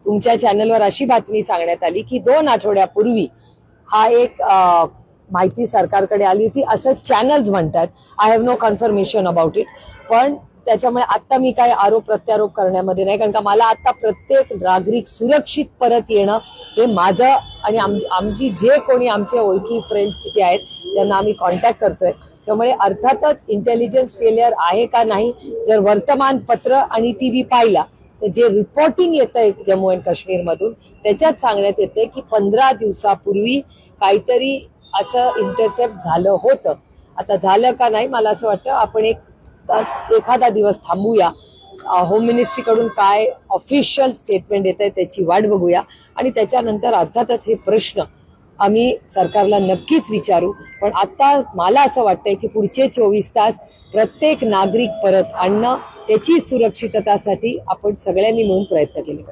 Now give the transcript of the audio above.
तुमच्या चॅनलवर अशी बातमी सांगण्यात आली की 2 आठवड्यापूर्वी हा एक माहिती सरकारकडे आली होती असं चॅनल्स म्हणतात. I have no confirmation about it. पण त्याच्यामुळे आता मी काय आरोप प्रत्यारोप करण्यामध्ये नाही, कारण का मला आता प्रत्येक नागरिक सुरक्षित परत येणं हे माझं आणि आमची जे कोणी आमचे ओळखी फ्रेंड्स तिथे आहेत त्यांना आम्ही कॉन्टॅक्ट करतोय. त्यामुळे अर्थातच इंटेलिजन्स फेलियर आहे का नाही, जर वर्तमानपत्र आणि टीव्ही पाहिला तर जे रिपोर्टिंग येतंय जम्मू अँड काश्मीर मधून त्याच्यात सांगण्यात येते की 15 दिवसापूर्वी काहीतरी असं इंटरसेप्ट झालं होतं. आता झालं का नाही मला असं वाटतं आपण एखादा दिवस थांबूया, होम मिनिस्ट्रीकडून काय ऑफिशियल स्टेटमेंट येत आहे त्याची वाट बघूया आणि त्याच्यानंतर अर्थातच हे प्रश्न आम्ही सरकारला नक्कीच विचारू. पण आता मला असं वाटतंय की पुढचे 24 तास प्रत्येक नागरिक परत आणणं त्याची सुरक्षिततासाठी आपण सगळ्यांनी मिळून प्रयत्न केले पाहिजे.